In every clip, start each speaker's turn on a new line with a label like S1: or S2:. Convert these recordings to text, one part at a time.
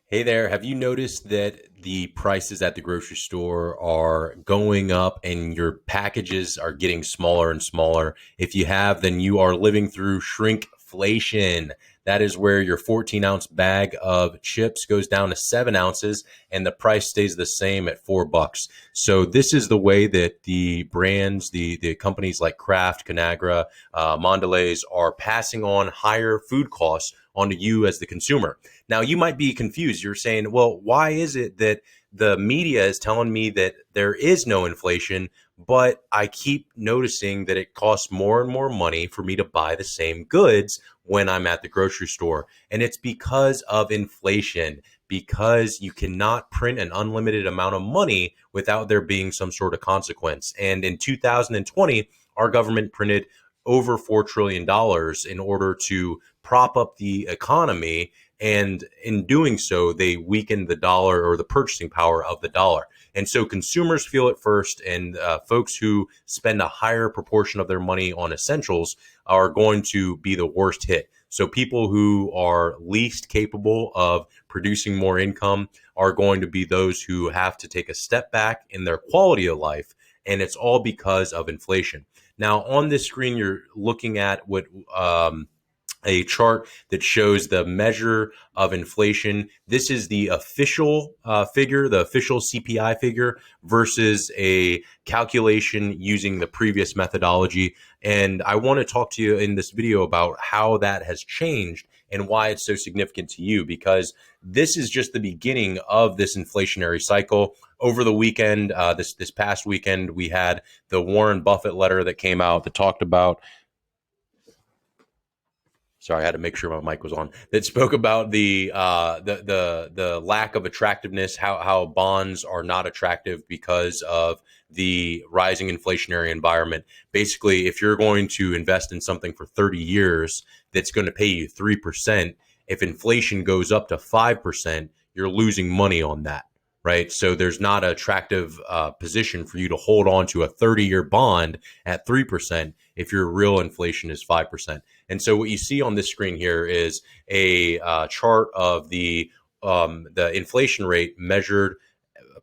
S1: Hey there, have you noticed that the prices at the grocery store are going up and your packages are getting smaller and smaller? If you have, then you are living through shrinkflation. That is where your 14-ounce bag of chips goes down to 7 ounces and the price stays the same at $4. So this is the way that the brands, the companies like Kraft, Conagra, Mondelez are passing on higher food costs onto you as the consumer. Now, you might be confused. You're saying, well, why is it that the media is telling me that there is no inflation, but I keep noticing that it costs more and more money for me to buy the same goods when I'm at the grocery store? And it's because of inflation, because you cannot print an unlimited amount of money without there being some sort of consequence. And in 2020, our government printed over $4 trillion dollars in order to prop up the economy. And in doing so, they weaken the dollar or the purchasing power of the dollar. And so consumers feel it first, and folks who spend a higher proportion of their money on essentials are going to be the worst hit. So people who are least capable of producing more income are going to be those who have to take a step back in their quality of life. And it's all because of inflation. Now, on this screen, you're looking at what a chart that shows the measure of inflation. This is the official figure, the official CPI figure, versus a calculation using the previous methodology. And I want to talk to you in this video about how that has changed and why it's so significant to you, because this is just the beginning of this inflationary cycle. Over the weekend, this past weekend, we had the Warren Buffett letter that came out that talked about, sorry, I had to make sure my mic was on, that spoke about the lack of attractiveness, how bonds are not attractive because of the rising inflationary environment. Basically, if you're going to invest in something for 30 years that's going to pay you 3%, if inflation goes up to 5%, you're losing money on that. Right. So there's not an attractive position for you to hold on to a 30-year bond at 3% if your real inflation is 5%. And so what you see on this screen here is a chart of the inflation rate measured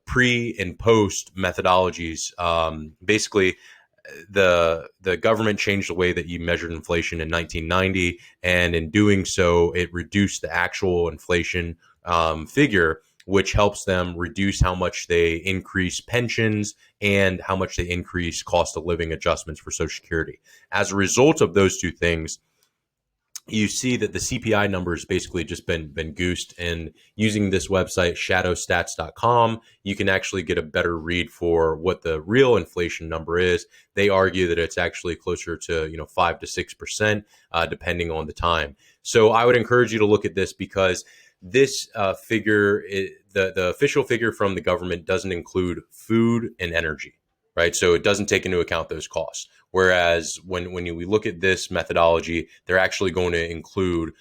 S1: pre and post methodologies. Basically, the government changed the way that you measured inflation in 1990, and in doing so, it reduced the actual inflation figure, which helps them reduce how much they increase pensions and how much they increase cost of living adjustments for Social Security. As a result of those two things, you see that the CPI number has basically just been goosed. And using this website, Shadowstatscom, you can actually get a better read for what the real inflation number is. They argue that it's actually closer to 5 to 6%, depending on the time. So I would encourage you to look at this, because this figure, the official figure from the government, doesn't include food and energy, right? So it doesn't take into account those costs. Whereas when we look at this methodology, they're actually going to include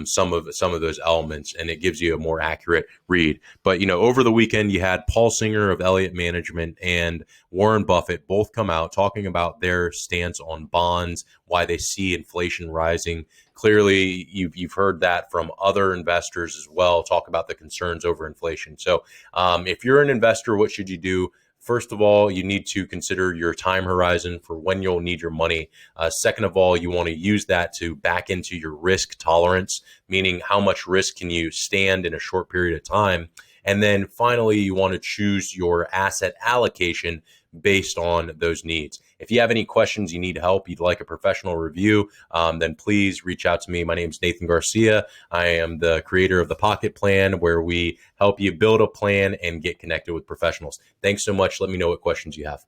S1: some of those elements, and it gives you a more accurate read. But over the weekend, you had Paul Singer of Elliott Management and Warren Buffett both come out talking about their stance on bonds, why they see inflation rising. Clearly, you've heard that from other investors as well, talk about the concerns over inflation. So if you're an investor, what should you do? First of all, you need to consider your time horizon for when you'll need your money. Second of all, you want to use that to back into your risk tolerance, meaning how much risk can you stand in a short period of time. And then finally, you want to choose your asset allocation based on those needs. If you have any questions, you need help, you'd like a professional review, then please reach out to me. My name is Nathan Garcia. I am the creator of the Pocket Plan, where we help you build a plan and get connected with professionals. Thanks so much. Let me know what questions you have.